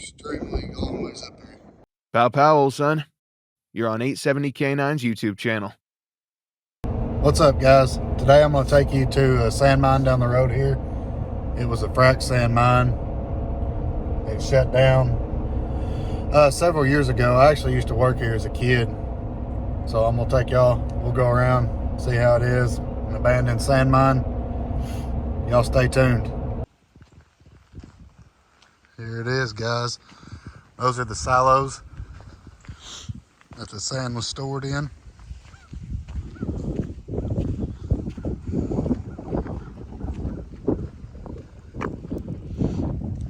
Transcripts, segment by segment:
extremely long ways up here. Pow pow, old son. You're on 870K9's YouTube channel. What's up, guys? Today I'm going to take you to a sand mine down the road here. It was a frack sand mine. It shut down several years ago. I actually used to work here as a kid. So I'm going to take y'all. We'll go around, see how it is. An abandoned sand mine. Y'all stay tuned. Here it is, guys. Those are the silos that the sand was stored in.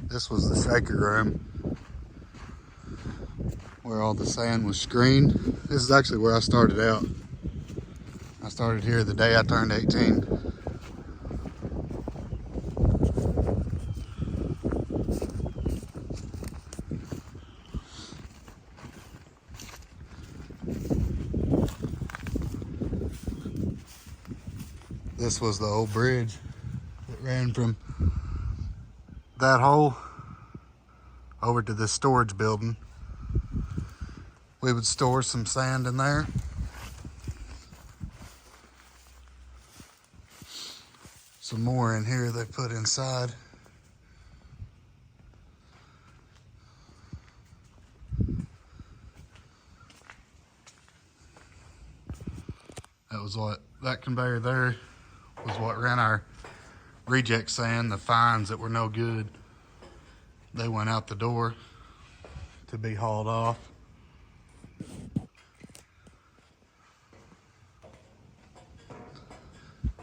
This was the shaker room where all the sand was screened. This is actually where I started out. I started here the day I turned 18. This was the old bridge that ran from that hole over to this storage building. We would store some sand in there. Some more in here they put inside. That conveyor there was what ran our reject sand, the fines that were no good. They went out the door to be hauled off.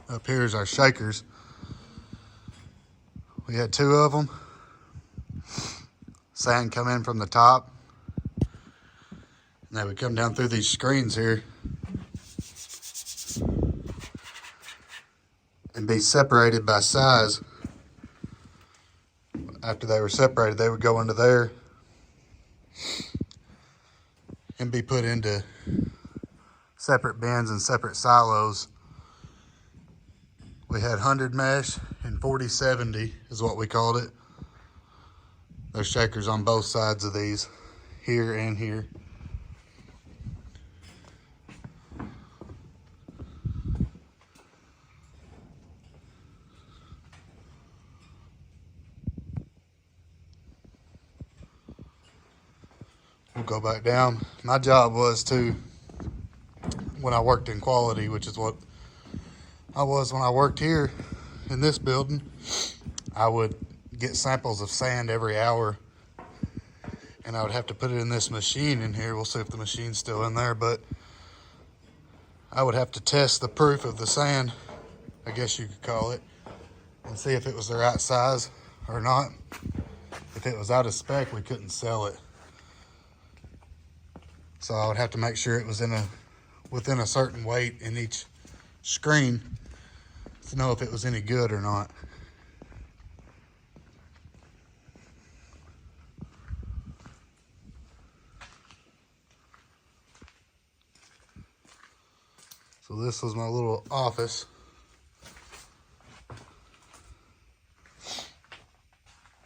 Up here is our shakers. We had two of them. Sand come in from the top, and they would come down through these screens here and be separated by size. After they were separated, they would go into there and be put into separate bins and separate silos. We had 100 mesh and 40/70 is what we called it. There's shakers on both sides of these, here and here. We'll go back down. My job was to, when I worked in quality, which is what I was when I worked here in this building, I would get samples of sand every hour, and I would have to put it in this machine in here. We'll see if the machine's still in there, but I would have to test the proof of the sand, I guess you could call it, and see if it was the right size or not. If it was out of spec, we couldn't sell it. So I would have to make sure it was within a certain weight in each screen to know if it was any good or not. So this was my little office.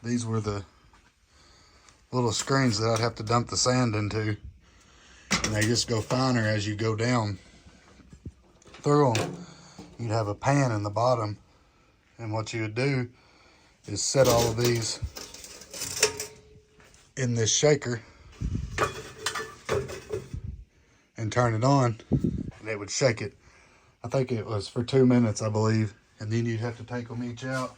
These were the little screens that I'd have to dump the sand into. And they just go finer as you go down through them. You'd have a pan in the bottom, and what you would do is set all of these in this shaker and turn it on, and it would shake it. I think it was for 2 minutes, I believe, and then you'd have to take them each out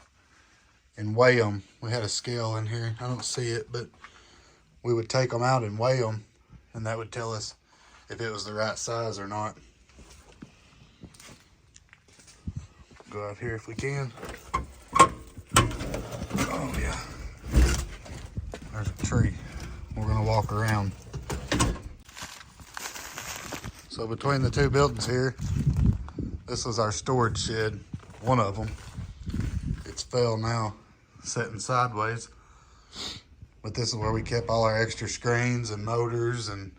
and weigh them. We had a scale in here. I don't see it, but we would take them out and weigh them, and that would tell us if it was the right size or not. Go out here if we can. Oh yeah. There's a tree. We're gonna walk around. So between the two buildings here, this was our storage shed, one of them. It's fell now, sitting sideways. But this is where we kept all our extra screens and motors and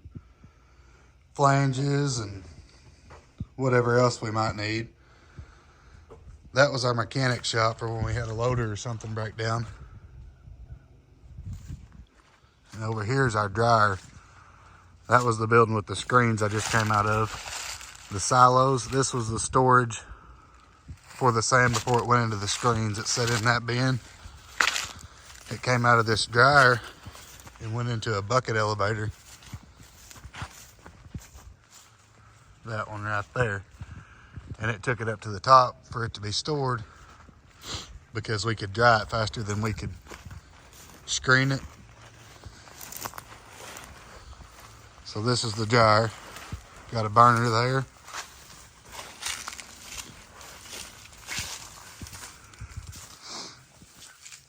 flanges and whatever else we might need. That was our mechanic shop for when we had a loader or something break down. And over here is our dryer. That was the building with the screens I just came out of. The silos, this was the storage for the sand before it went into the screens. It sat in that bin. It came out of this dryer and went into a bucket elevator. That one right there. And it took it up to the top for it to be stored because we could dry it faster than we could screen it. So this is the dryer. Got a burner there.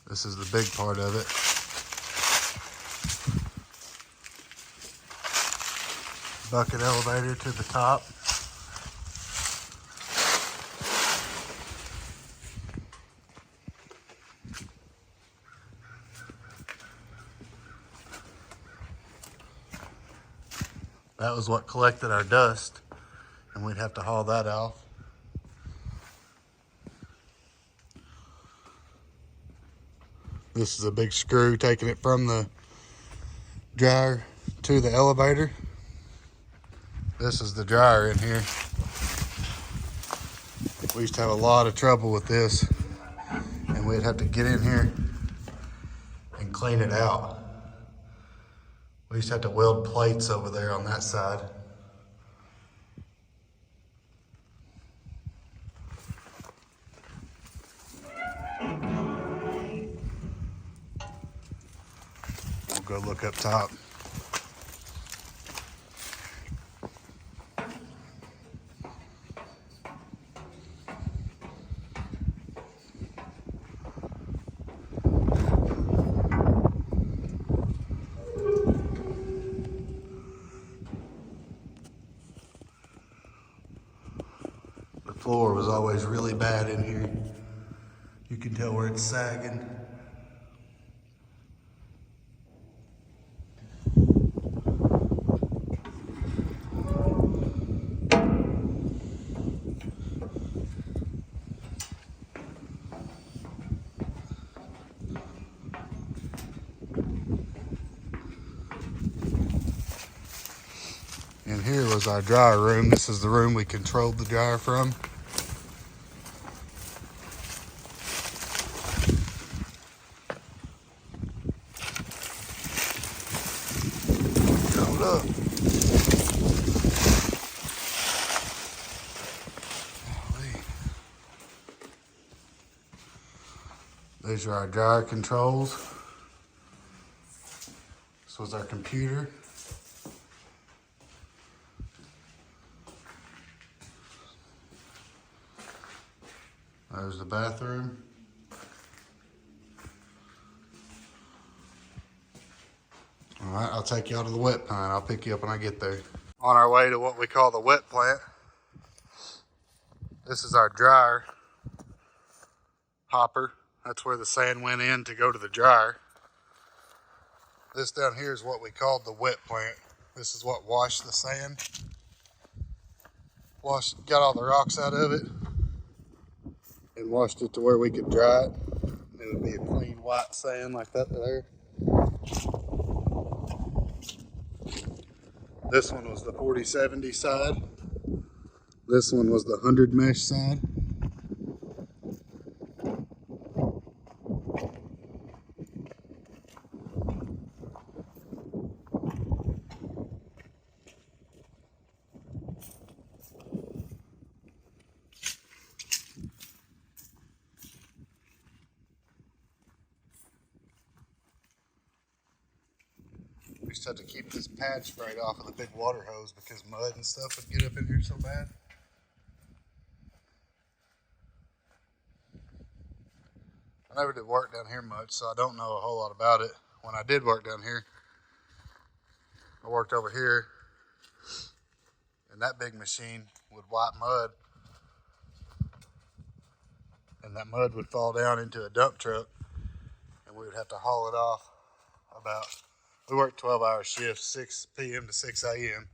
This is the big part of it. Bucket elevator to the top. That was what collected our dust, and we'd have to haul that off. This is a big screw taking it from the dryer to the elevator. This is the dryer in here. We used to have a lot of trouble with this, and we'd have to get in here and clean it out. We used to have to weld plates over there on that side. We'll go look up top. The floor was always really bad in here. You can tell where it's sagging. And here was our dryer room. This is the room we controlled the dryer from. Hold up. These are our dryer controls. This was our computer. There's the bathroom. All right, I'll take you out to the wet plant. I'll pick you up when I get there. On our way to what we call the wet plant. This is our dryer hopper. That's where the sand went in to go to the dryer. This down here is what we called the wet plant. This is what washed the sand. Got all the rocks out of it and washed it to where we could dry it. It would be a clean white sand like that there. This one was the 40/70 side. This one was the 100 mesh side. We used to have to keep this pad sprayed off of the big water hose because mud and stuff would get up in here so bad. I never did work down here much, so I don't know a whole lot about it. When I did work down here, I worked over here, and that big machine would wipe mud, and that mud would fall down into a dump truck, and we would have to haul it off we worked 12-hour shifts, 6 p.m. to 6 a.m.,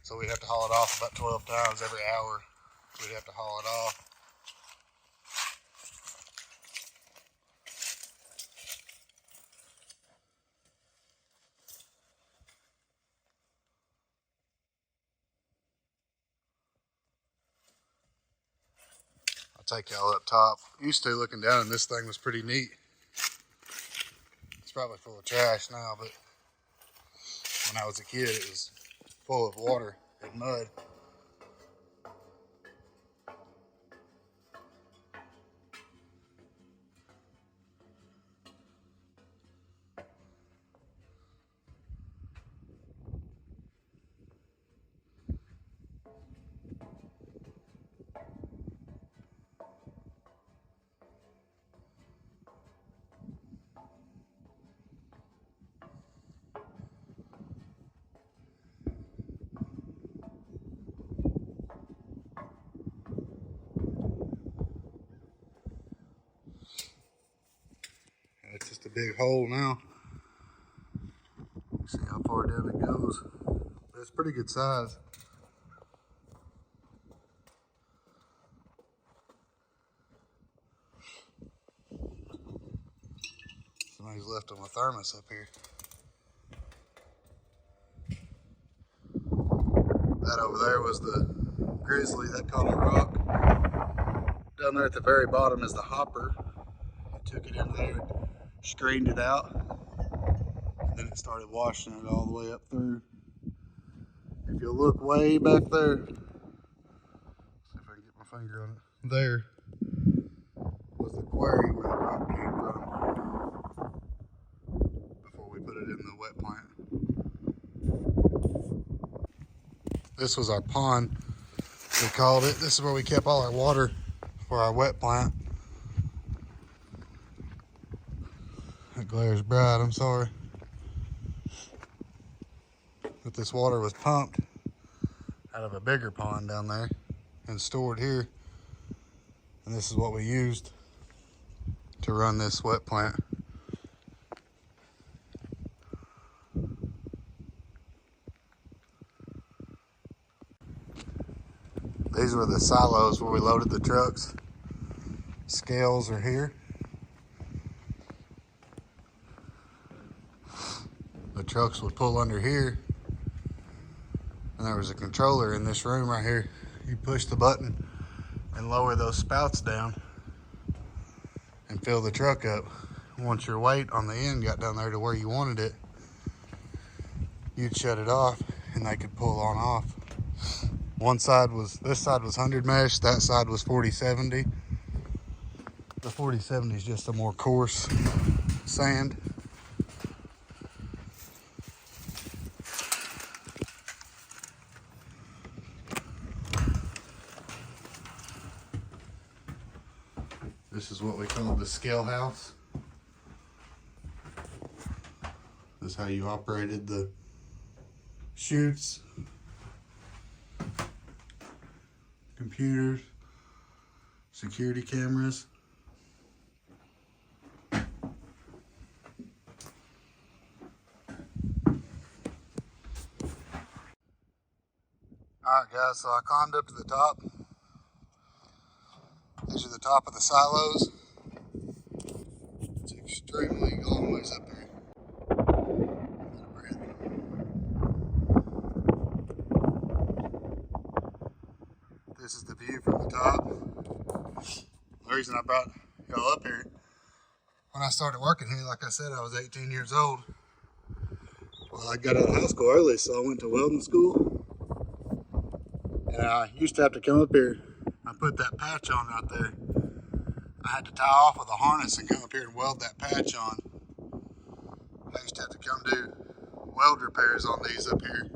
so we'd have to haul it off about 12 times every hour. We'd have to haul it off. I'll take y'all up top. Used to looking down and this thing was pretty neat. It's probably full of trash now, but when I was a kid it was full of water and mud. It's just a big hole now. See how far down it goes. But it's pretty good size. Somebody's left on a thermos up here. That over there was the grizzly that caught a rock. Down there at the very bottom is the hopper. I took it in there, screened it out, and then it started washing it all the way up through. If you look way back there, see if I can get my finger on it. There was the quarry where the rock came from before we put it in the wet plant. This was our pond, we called it. This is where we kept all our water for our wet plant. That glare's bright, I'm sorry. But this water was pumped out of a bigger pond down there and stored here. And this is what we used to run this wet plant. These were the silos where we loaded the trucks. Scales are here. The trucks would pull under here. And there was a controller in this room right here. You push the button and lower those spouts down and fill the truck up. Once your weight on the end got down there to where you wanted it, you'd shut it off and they could pull on off. This side was 100 mesh, that side was 4070. The 4070 is just a more coarse sand. This is what we call the scale house. This is how you operated the chutes, computers, security cameras. Alright guys, so I climbed up to the top. These are the top of the silos. It's extremely long ways up there. This is the view from the top. The reason I brought y'all up here, when I started working here, like I said, I was 18 years old. Well, I got out of high school early, so I went to welding school. And I used to have to come up here. I put that patch on right there. I had to tie off with a harness and come up here and weld that patch on. I used to have to come do weld repairs on these up here.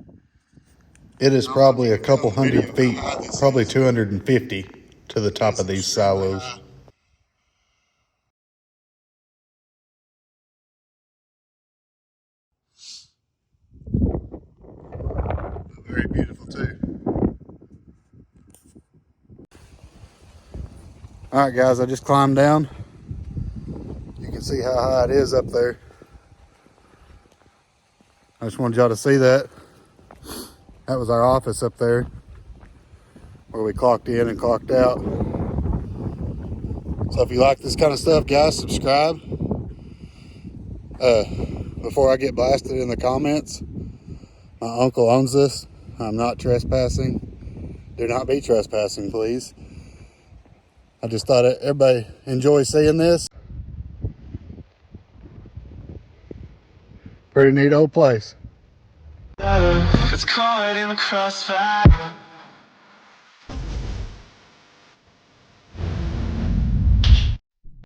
It is probably a couple hundred feet, probably 250 to the top of these silos. Very beautiful too. All right guys, I just climbed down. You can see how high it is up there. I just wanted y'all to see that. That was our office up there where we clocked in and clocked out. So if you like this kind of stuff, guys, subscribe. Before I get blasted in the comments, my uncle owns this. I'm not trespassing. Do not be trespassing, please. I just thought everybody enjoy seeing this. Pretty neat old place. It's caught in the crossfire.